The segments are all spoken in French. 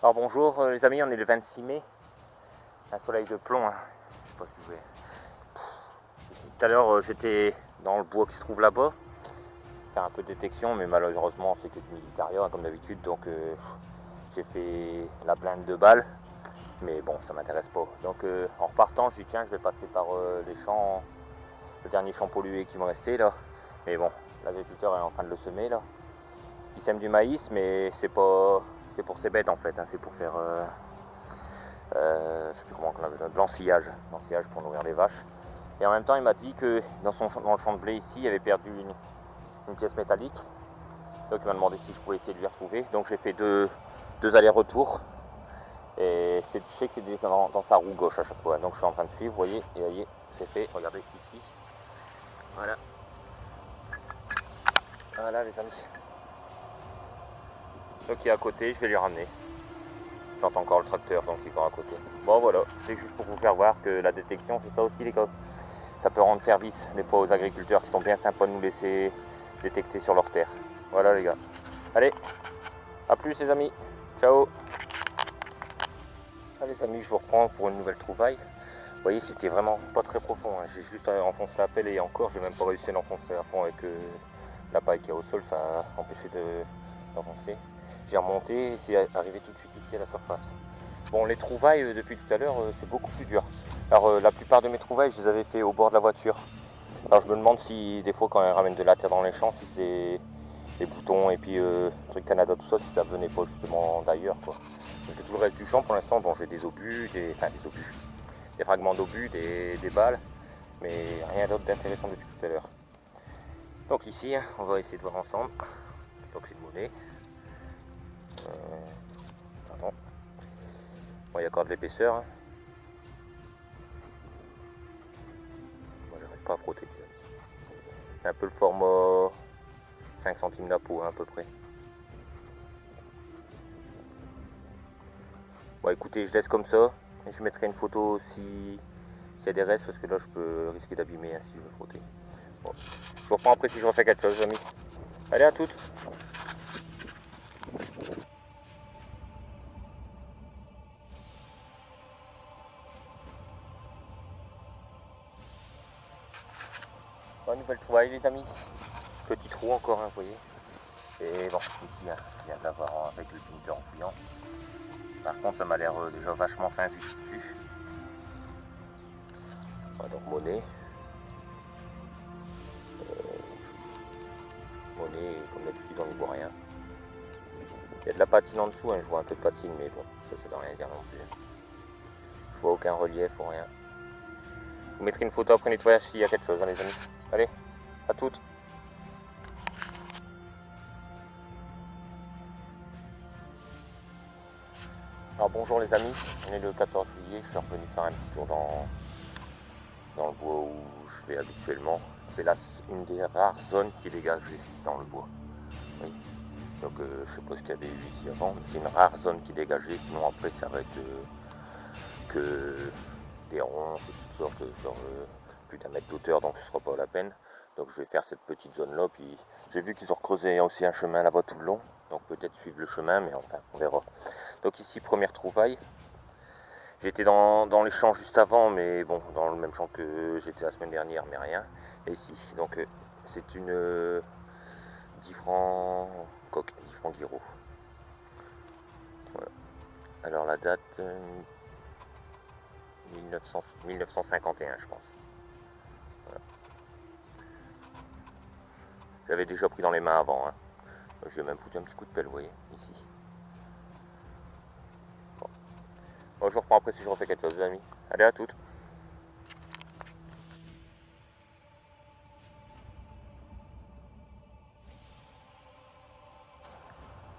Alors bonjour les amis, on est le 26 mai, un soleil de plomb, hein. Je sais pas si vous voyez. Tout à l'heure j'étais dans le bois qui se trouve là-bas, faire un peu de détection, mais malheureusement c'est que du militaria hein, comme d'habitude, donc j'ai fait la blinde de balles, mais bon ça m'intéresse pas. Donc en repartant je dis tiens je vais passer par les champs, le dernier champ pollué qui me restait là, mais bon l'agriculteur est en train de le semer là. Il sème du maïs mais c'est pas, c'est pour ses bêtes en fait, hein, c'est pour faire je sais plus comment on appelle, de l'ensillage pour nourrir les vaches. Et en même temps, il m'a dit que dans le champ de blé ici, il avait perdu une pièce métallique. Donc il m'a demandé si je pouvais essayer de lui retrouver. Donc j'ai fait deux allers-retours. Et je sais que c'est dans sa roue gauche à chaque fois. Donc je suis en train de suivre, vous voyez, et voyez, c'est fait. Regardez ici. Voilà. Voilà les amis. Donc il est à côté, je vais lui ramener. J'entends encore le tracteur, donc il est encore à côté. Bon voilà, c'est juste pour vous faire voir que la détection, c'est ça aussi les gars. Ça peut rendre service des fois aux agriculteurs qui sont bien sympas de nous laisser détecter sur leur terre. Voilà les gars. Allez, à plus les amis. Ciao. Allez les amis, je vous reprends pour une nouvelle trouvaille. Vous voyez, c'était vraiment pas très profond, hein. J'ai juste enfoncé la pelle et encore, j'ai même pas réussi à l'enfoncer à fond avec la paille qui est au sol, ça a empêché d'enfoncer. J'ai remonté et c'est arrivé tout de suite ici à la surface. Bon, les trouvailles depuis tout à l'heure, c'est beaucoup plus dur. Alors la plupart de mes trouvailles, je les avais fait au bord de la voiture. Alors je me demande si des fois quand elles ramènent de la terre dans les champs, si c'est les boutons et puis truc Canada tout ça, si ça venait pas justement d'ailleurs quoi. J'ai tout le reste du champ pour l'instant, bon j'ai des obus, des fragments d'obus, des balles, mais rien d'autre d'intéressant depuis tout à l'heure. Donc ici, on va essayer de voir ensemble. Donc c'est une monnaie. Pardon. Bon, il y a encore de l'épaisseur. Hein. Moi j'arrive pas à frotter. C'est un peu le format 5 centimes la peau hein, à peu près. Bon écoutez, je laisse comme ça. Et je mettrai une photo s'il y a des restes parce que là je peux risquer d'abîmer hein, si je veux frotter. Bon. Je vous reprends après si je refais quelque chose, amis. Allez, à toutes. Bonne nouvelle trouvaille les amis. Petit trou encore, hein, vous voyez. Et bon, ici, hein, je viens de l'avoir avec le pinter en fouillant. Par contre, ça m'a l'air déjà vachement fin vu dessus. Voilà, donc monnaie. Monnaie, comme d'habitude, on n'y voit rien. Il y a de la patine en dessous, hein, je vois un peu de patine, mais bon, ça ne veut rien dire non plus. Je vois aucun relief ou rien. Je vous mettrai une photo après nettoyage s'il y a quelque chose, hein, les amis. Allez, à toutes. Alors bonjour les amis, on est le 14 juillet, je suis revenu faire un petit tour dans le bois où je vais habituellement. C'est là une des rares zones qui est dégagée dans le bois. Oui. Donc je sais pas ce qu'il y avait eu ici avant, mais c'est une rare zone qui est dégagée, sinon après ça va être que des ronces et toutes sortes sur plus d'un mètre d'auteur, donc ce sera pas la peine. Donc je vais faire cette petite zone là, puis j'ai vu qu'ils ont creusé aussi un chemin là-bas tout le long, donc peut-être suivre le chemin, mais enfin on verra. Donc ici première trouvaille. J'étais dans les champs juste avant, mais bon, dans le même champ que j'étais la semaine dernière, mais rien. Et ici, donc c'est une 10 francs coque, 10 francs guiro. Voilà. Alors la date 1951 je pense. Voilà. J'avais déjà pris dans les mains avant. Hein. Je vais même foutu un petit coup de pelle, vous voyez, ici. Bon, je vous reprends après si je refais quelque chose, les amis. Allez, à toutes.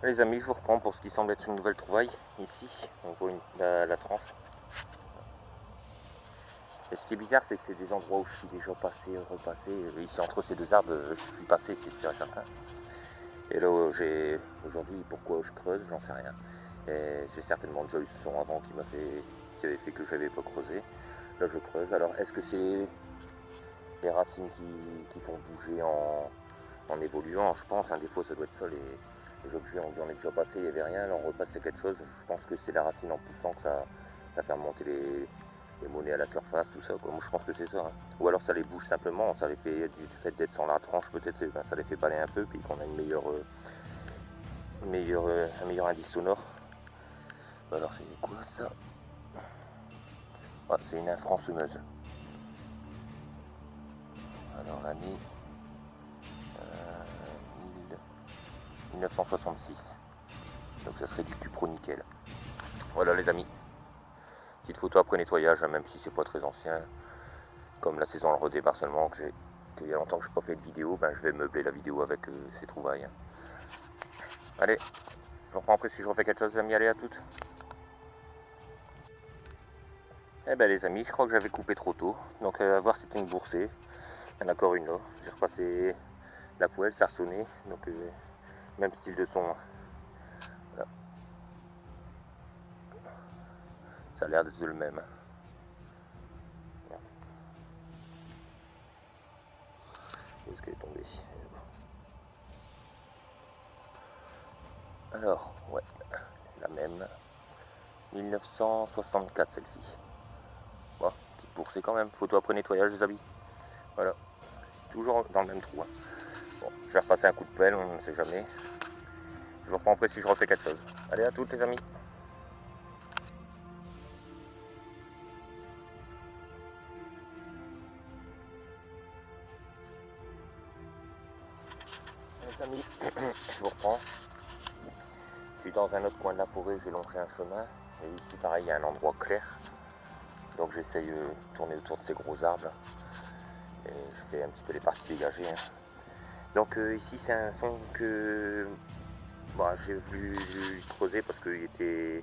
Les amis, je vous reprends pour ce qui semble être une nouvelle trouvaille. Ici, on voit la tranche. Et ce qui est bizarre, c'est que c'est des endroits où je suis déjà passé, repassé. Ici, entre ces deux arbres, je suis passé, c'est sûr et certain. Et là, aujourd'hui, pourquoi je creuse, j'en sais rien. Et j'ai certainement déjà eu ce son avant qui avait fait que je n'avais pas creusé. Là, je creuse. Alors, est-ce que c'est les racines qui font bouger en évoluant? Je pense, hein, des fois, ça doit être ça, Les jeux que j'ai, on est déjà passé, il n'y avait rien, là on repasse c'est quelque chose. Je pense que c'est la racine en poussant que ça fait remonter les monnaies à la surface, tout ça quoi. Moi je pense que c'est ça. Hein. Ou alors ça les bouge simplement, ça les fait du fait d'être sans la tranche peut-être, ben, ça les fait baler un peu, puis qu'on a un meilleur indice sonore. Alors c'est quoi ça? Ah, c'est une infransemeuse. Alors l'année 1966. Donc ça serait du cupro nickel. Voilà les amis. Petite photo après nettoyage, hein, même si c'est pas très ancien. Comme la saison le redémarre seulement, qu'il y a longtemps que je n'ai pas fait de vidéo, ben je vais meubler la vidéo avec ces trouvailles. Hein. Allez, je reprends après si je refais quelque chose les amis, allez à toutes. Eh ben les amis, je crois que j'avais coupé trop tôt. Donc à voir si c'était une boursée. Il y en a encore une là. J'ai repassé la poêle, ça a ressonné. Donc même style de son. Hein. Voilà. Ça a l'air d'être le même. Hein. Où est-ce qu'elle est tombée? Alors, ouais, la même. 1964 celle-ci. Bon, petite boursée quand même. Photo après nettoyage des habits. Voilà. Toujours dans le même trou. Hein. Bon, je vais repasser un coup de pelle, on ne sait jamais. Je vous reprends après si je refais quelque chose. Allez à toutes les amis. Les amis, je vous reprends. Je suis dans un autre coin de la forêt, j'ai longé un chemin. Et ici pareil, il y a un endroit clair. Donc j'essaye de tourner autour de ces gros arbres. Et je fais un petit peu les parties dégagées. Hein. Donc ici c'est un son que j'ai voulu creuser parce qu'il était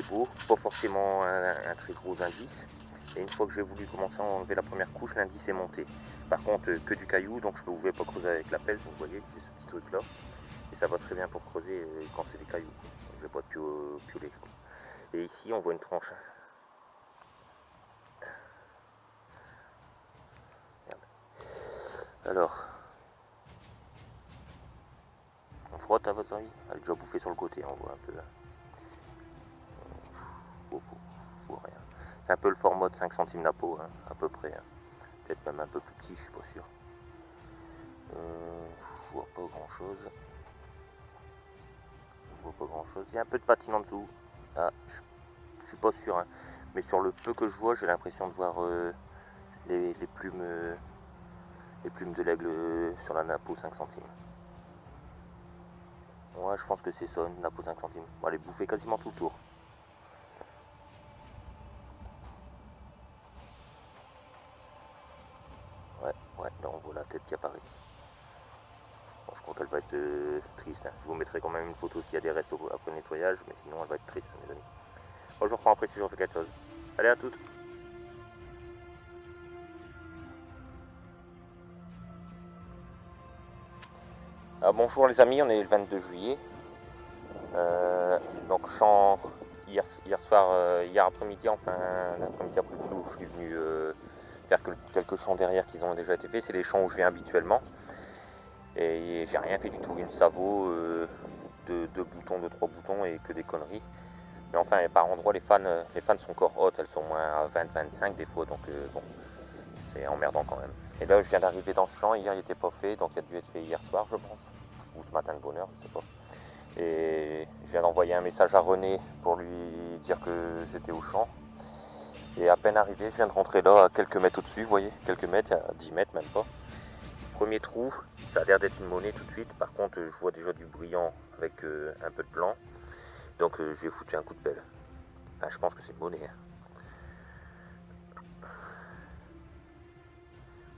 beau, pas forcément un très gros indice. Et une fois que j'ai voulu commencer à enlever la première couche, l'indice est monté. Par contre, que du caillou, donc je ne pouvais pas creuser avec la pelle, vous voyez, j'ai ce petit truc là. Et ça va très bien pour creuser quand c'est des cailloux. Donc, je vais pas pioler. Et ici, on voit une tranche. Alors, on frotte à votre avis? Elle est déjà bouffée sur le côté, on voit un peu. Rien. C'est un peu le format de 5 centimes la peau, hein, à peu près. Hein. Peut-être même un peu plus petit, je suis pas sûr. Je vois pas grand chose. Il y a un peu de patine en dessous. Ah, je suis pas sûr. Hein. Mais sur le peu que je vois, j'ai l'impression de voir les plumes de l'aigle sur la nappe aux 5 centimes. Ouais, je pense que c'est ça, une nappe aux 5 centimes. Bon, elle est bouffée quasiment tout le tour. Ouais, là on voit la tête qui apparaît. Bon, je crois qu'elle va être triste. Hein. Je vous mettrai quand même une photo s'il y a des restes après le nettoyage, mais sinon elle va être triste, mes amis. Bon, je vous reprends après si je refais quelque chose. Allez, à toutes. Bonjour les amis, on est le 22 juillet. Donc champ hier soir, hier après-midi, enfin l'après-midi après le boulot, je suis venu faire quelques champs derrière qui ont déjà été faits. C'est les champs où je viens habituellement. Et j'ai rien fait du tout, une sabot, deux boutons, 3 boutons et que des conneries. Mais enfin par endroits les fans sont encore hautes, elles sont moins à 20-25 des fois, donc bon, c'est emmerdant quand même. Et là je viens d'arriver dans ce champ, hier il n'était pas fait, donc il a dû être fait hier soir je pense, ou ce matin de bonne heure, je sais pas. Et je viens d'envoyer un message à René pour lui dire que j'étais au champ. Et à peine arrivé, je viens de rentrer là à quelques mètres au-dessus, vous voyez, quelques mètres, à 10 mètres même pas. Premier trou, ça a l'air d'être une monnaie tout de suite, par contre je vois déjà du brillant avec un peu de blanc. Donc je vais foutre un coup de pelle. Enfin, je pense que c'est une monnaie. Hein.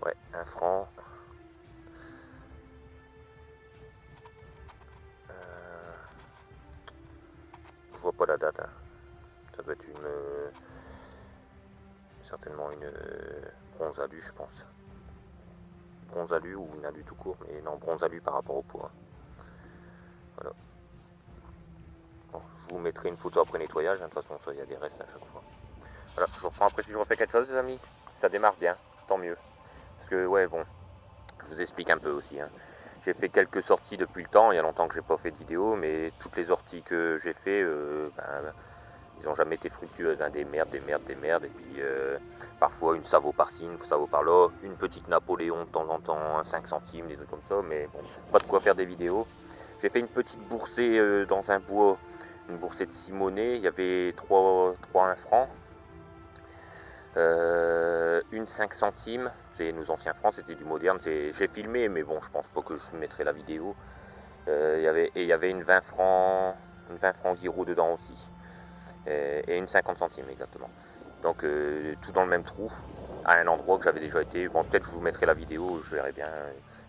Ouais, 1 franc. Je vois pas la date. Hein. Ça doit être certainement une bronze alu, je pense. Bronze alu ou une alu tout court, mais non, bronze alu par rapport au poids. Voilà. Bon, je vous mettrai une photo après nettoyage, hein, de toute façon, ça, il y a des restes à chaque fois. Voilà, je vous reprends après si je refais quelque chose, les amis. Ça démarre bien, tant mieux. Parce que, ouais, bon, je vous explique un peu aussi. Hein. J'ai fait quelques sorties depuis le temps, il y a longtemps que j'ai pas fait de vidéo, mais toutes les sorties que j'ai fait, ils ont jamais été fructueuses, hein, des merdes, et puis parfois une Savo par-ci, une Savo par-là, une petite Napoléon de temps en temps, un 5 centimes, des trucs comme ça, mais bon, pas de quoi faire des vidéos. J'ai fait une petite boursée dans un bois, une boursée de 6 monnaies, il y avait 3 1 francs, une 5 centimes, c'est nos anciens francs, c'était du moderne, j'ai filmé, mais bon, je pense pas que je mettrai la vidéo. Il y avait une 20 francs Giro dedans aussi, et une 50 centimes exactement. Donc tout dans le même trou, à un endroit que j'avais déjà été. Bon, peut-être je vous mettrai la vidéo, je verrai bien.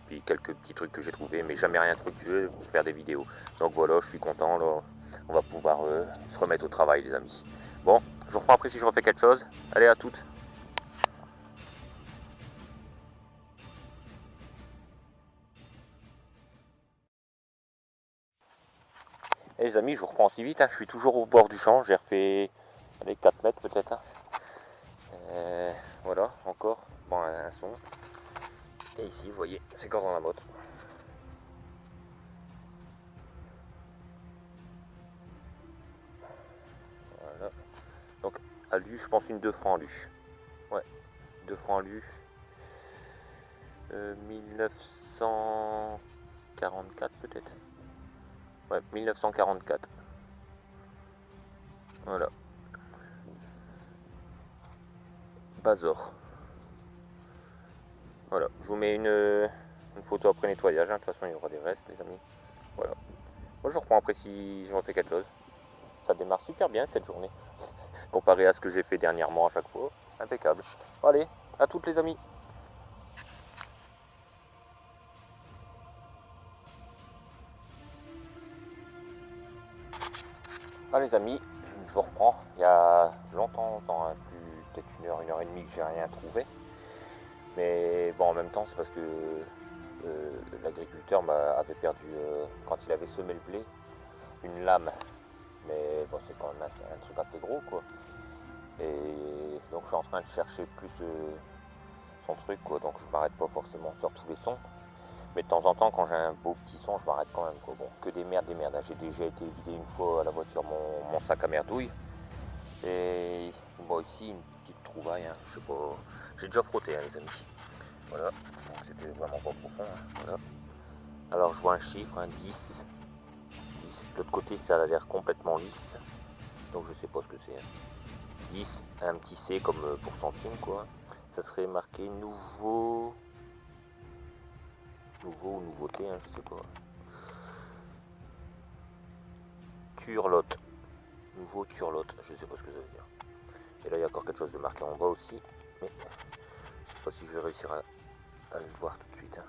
Puis quelques petits trucs que j'ai trouvé, mais jamais rien fructueux pour faire des vidéos. Donc voilà, je suis content, là. On va pouvoir se remettre au travail, les amis. Bon, je vous reprends après si je refais quelque chose. Allez, à toutes. Et les amis, je vous reprends aussi vite, hein. Je suis toujours au bord du champ, j'ai refait allez, 4 mètres peut-être. Hein. Voilà, encore, bon, un son. Et ici, vous voyez, c'est encore dans la motte. Voilà. Donc, à lu, je pense une 2 francs lu. Ouais, 2 francs lu. 1944 peut-être. Ouais, 1944. Voilà. Bazor. Voilà, je vous mets une photo après nettoyage, hein. De toute façon il y aura des restes les amis. Voilà. Moi je reprends après si je refais quelque chose. Ça démarre super bien cette journée. Comparé à ce que j'ai fait dernièrement à chaque fois. Impeccable. Allez, à toutes les amis. Ah les amis, je vous reprends. Il y a longtemps, peut-être une heure et demie que j'ai rien trouvé. Mais bon, en même temps, c'est parce que l'agriculteur avait perdu, quand il avait semé le blé, une lame. Mais bon, c'est quand même un truc assez gros, quoi. Et donc, je suis en train de chercher plus son truc, quoi. Donc, je m'arrête pas forcément sur tous les sons. Mais de temps en temps, quand j'ai un beau petit son, je m'arrête quand même, quoi. Bon, que des merdes, des merdes. J'ai déjà été vider une fois à la voiture mon sac à merdouille. Et bon, ici, une petite trouvaille, hein. Je sais pas. J'ai déjà frotté, hein, les amis. Voilà, donc c'était vraiment pas profond. Hein. Voilà. Alors je vois un chiffre, un 10. De l'autre côté, ça a l'air complètement lisse. Donc je sais pas ce que c'est. Hein. 10, un petit C comme pour centime, quoi. Ça serait marqué nouveau. Nouveau ou nouveauté, hein, je sais pas. Turlotte. Nouveau turlotte, je sais pas ce que ça veut dire. Et là, il y a encore quelque chose de marqué en bas aussi. Mais je sais pas si je vais réussir à le voir tout de suite. Hein.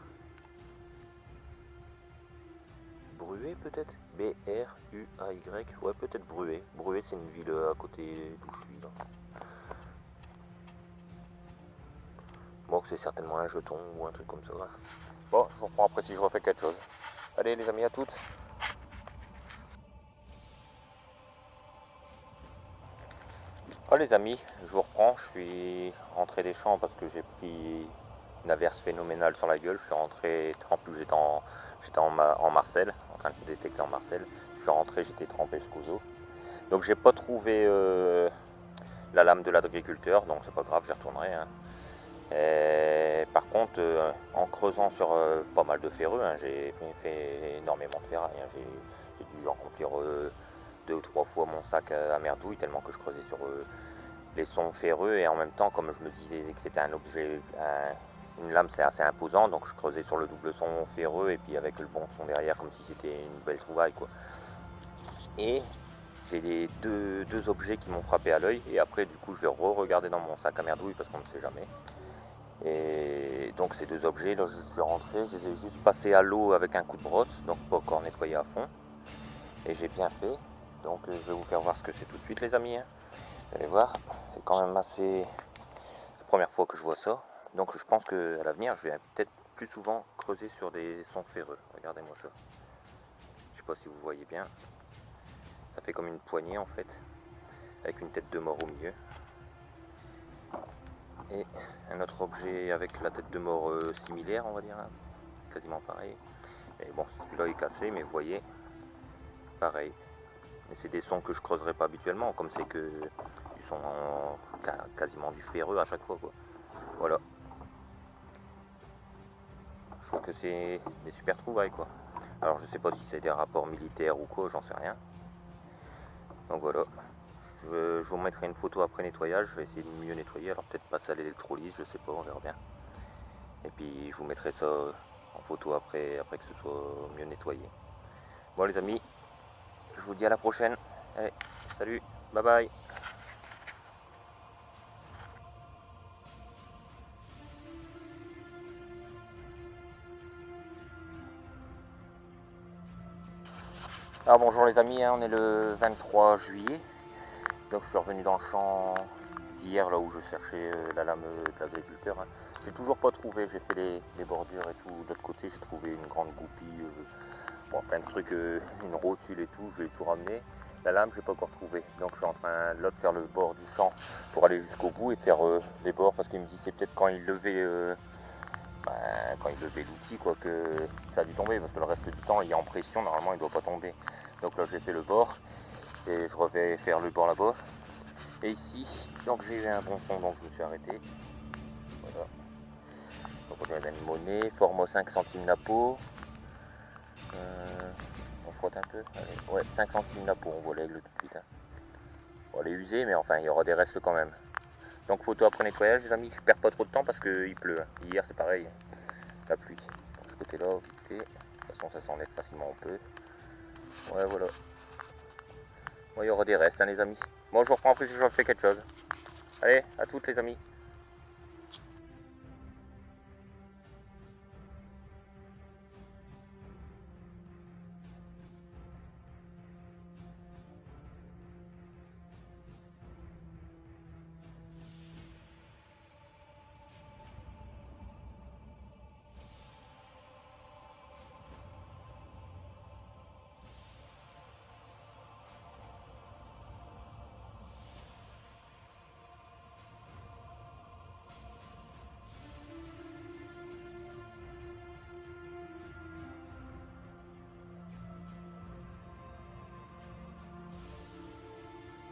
Bruet peut-être, B-R-U-A-Y, ouais peut-être Bruet. Bruet c'est une ville à côté d'où je suis là. Bon c'est certainement un jeton ou un truc comme ça. Bon je vous reprends après si je refais quelque chose. Allez les amis à toutes. Oh les amis, je vous reprends, je suis rentré des champs parce que j'ai pris une averse phénoménale sur la gueule. Je suis rentré, en plus j'étais en Marcel, en train de se détecter en Marcel. Je suis rentré, j'étais trempé jusqu'aux os. Donc j'ai pas trouvé la lame de l'agriculteur, donc c'est pas grave, j'y retournerai. Hein. Par contre, en creusant sur pas mal de ferreux, hein, j'ai fait énormément de ferraille. Hein. J'ai dû remplir 2 ou 3 fois mon sac à merdouille tellement que je creusais sur les sons ferreux et en même temps, comme je me disais que c'était un objet, une lame c'est assez imposant, donc je creusais sur le double son ferreux et puis avec le bon son derrière comme si c'était une belle trouvaille quoi. Et j'ai les deux objets qui m'ont frappé à l'œil et après du coup je vais re-regarder dans mon sac à merdouille parce qu'on ne sait jamais. Et donc ces deux objets, là je suis rentré, je les ai juste passés à l'eau avec un coup de brosse, donc pas encore nettoyé à fond. Et j'ai bien fait, donc je vais vous faire voir ce que c'est tout de suite les amis. Hein. Vous allez voir, c'est quand même assez... C'est la première fois que je vois ça. Donc je pense qu'à l'avenir je vais peut-être plus souvent creuser sur des sons ferreux. Regardez-moi ça. Je sais pas si vous voyez bien. Ça fait comme une poignée en fait, avec une tête de mort au milieu. Et un autre objet avec la tête de mort similaire on va dire, hein. Quasiment pareil. Et bon, celui-là est cassé, mais vous voyez, pareil. Et c'est des sons que je creuserai pas habituellement, comme c'est que ils sont quasiment du ferreux à chaque fois, quoi. Voilà. Je trouve que c'est des super trouvailles, quoi. Alors je sais pas si c'est des rapports militaires ou quoi, j'en sais rien. Donc voilà. Je vous mettrai une photo après nettoyage, je vais essayer de mieux nettoyer, alors peut-être passer à l'électrolyse, je sais pas, on verra bien. Et puis je vous mettrai ça en photo après que ce soit mieux nettoyé. Bon les amis, je vous dis à la prochaine. Allez, salut, bye bye. Alors bonjour les amis, on est le 23 juillet. Donc je suis revenu dans le champ d'hier, là où je cherchais la lame de l'agriculteur. J'ai toujours pas trouvé, j'ai fait les bordures et tout. De l'autre côté j'ai trouvé une grande goupille, bon, plein de trucs, une rotule et tout, je vais tout ramener. La lame j'ai pas encore trouvé, donc je suis en train là de faire le bord du champ pour aller jusqu'au bout et faire les bords, parce qu'il me dit c'est peut-être quand il levait l'outil quoi que ça a dû tomber, parce que le reste du temps il est en pression, normalement il doit pas tomber. Donc là j'ai fait le bord et je vais faire le bord là-bas. Et ici, donc j'ai eu un bon son, donc je me suis arrêté. Voilà. Donc on a une monnaie, format 5 centimes la peau. On frotte un peu. Allez. Ouais, 5 centimes la peau, on voit l'aigle tout de suite. Hein. Bon, elle est usée, mais enfin il y aura des restes quand même. Donc photo après nettoyage les amis, je perds pas trop de temps parce qu'il pleut. Hein. Hier c'est pareil, la pluie. Donc, ce côté là, vite fait. De toute façon ça s'enlève facilement un peu. Ouais voilà. Bon, il y aura des restes hein, les amis. Bon je vous reprends après si je fais quelque chose. Allez, à toutes les amis.